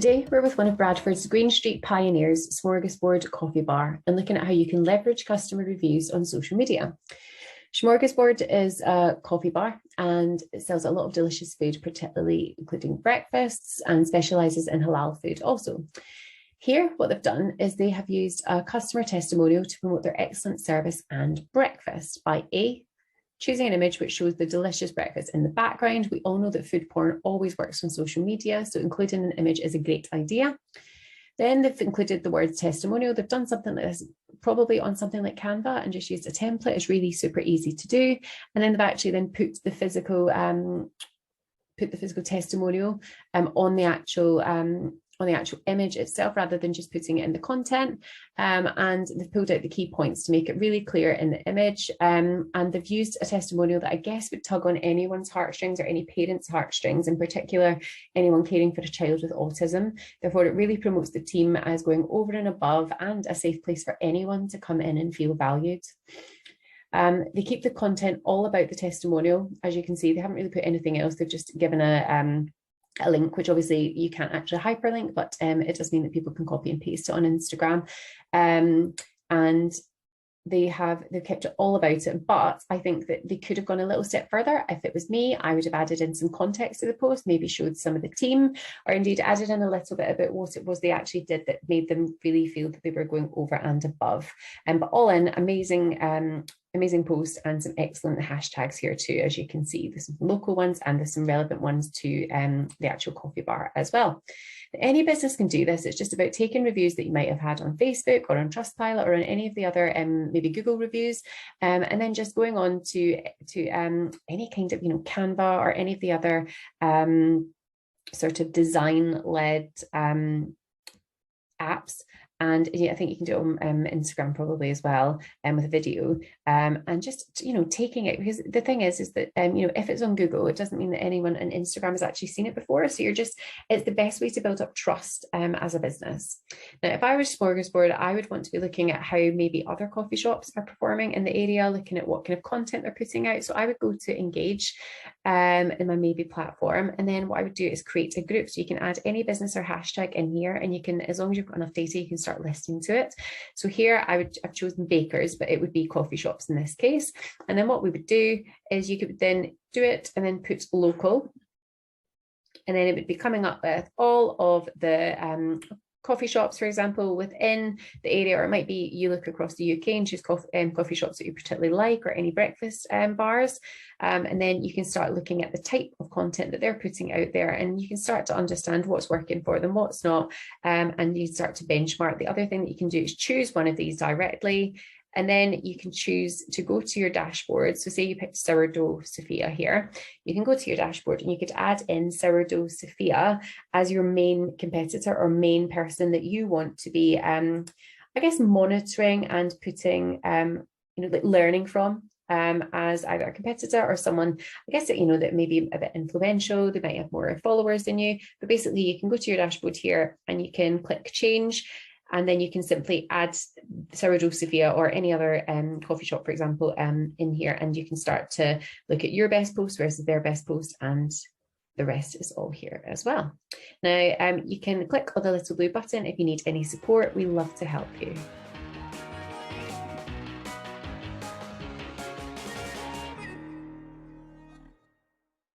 Today, we're with one of Bradford's Green Street pioneers, Smorgasbord Coffee Bar, and looking at how you can leverage customer reviews on social media. Smorgasbord is a coffee bar and it sells a lot of delicious food, particularly including breakfasts, and specialises in halal food also. Here, what they've done is they have used a customer testimonial to promote their excellent service and breakfast by choosing an image which shows the delicious breakfast in the background. We all know that food porn always works on social media, so including an image is a great idea. Then they've included the words testimonial. They've done something like this, probably on something like Canva, and just used a template. It's really super easy to do. And then they've actually then put the physical testimonial on the actual image itself, rather than just putting it in the content. And they've pulled out the key points to make it really clear in the image. And they've used a testimonial that I guess would tug on anyone's heartstrings, or any parent's heartstrings, in particular anyone caring for a child with autism. Therefore, it really promotes the team as going over and above and a safe place for anyone to come in and feel valued. They keep the content all about the testimonial. As you can see, they haven't really put anything else. They've just given a link, which obviously you can't actually hyperlink, but it does mean that people can copy and paste it on Instagram. And they've kept it all about it, but I think that they could have gone a little step further. If it was me, I would have added in some context to the post, maybe showed some of the team, or indeed added in a little bit about what it was they actually did that made them really feel that they were going over and above. But all in, amazing post, and some excellent hashtags here too. As you can see, there's some local ones and there's some relevant ones to the actual coffee bar as well. Any business can do this. It's just about taking reviews that you might have had on Facebook or on Trustpilot or on any of the other maybe Google reviews, and then just going on to any kind of Canva or any of the other sort of design-led apps. And yeah, I think you can do it on Instagram probably as well, with a video, and just taking it, because the thing is that if it's on Google, it doesn't mean that anyone on Instagram has actually seen it before. So it's the best way to build up trust as a business. Now, if I was Smorgasbord, I would want to be looking at how maybe other coffee shops are performing in the area, looking at what kind of content they're putting out. So I would go to engage in my maybe platform, and then what I would do is create a group. So you can add any business or hashtag in here, and you can, as long as you've got enough data, you can start listing to it. So here I've chosen bakers, but it would be coffee shops in this case. And then what we would do is you could then do it and then put local, and then it would be coming up with all of the coffee shops, for example, within the area, or it might be you look across the UK and choose coffee shops that you particularly like, or any breakfast bars. And then you can start looking at the type of content that they're putting out there, and you can start to understand what's working for them, what's not, and you start to benchmark. The other thing that you can do is choose one of these directly, and then you can choose to go to your dashboard. So say you picked sourdough Sophia here, you can go to your dashboard and you could add in sourdough Sophia as your main competitor or main person that you want to be, I guess, monitoring and putting, like learning from, as either a competitor or someone, I guess, that that may be a bit influential. They might have more followers than you, but basically you can go to your dashboard here and you can click change. And then you can simply add sourdough Sophia or any other coffee shop, for example, in here, and you can start to look at your best post versus their best post, and the rest is all here as well. Now, you can click on the little blue button if you need any support. We love to help you.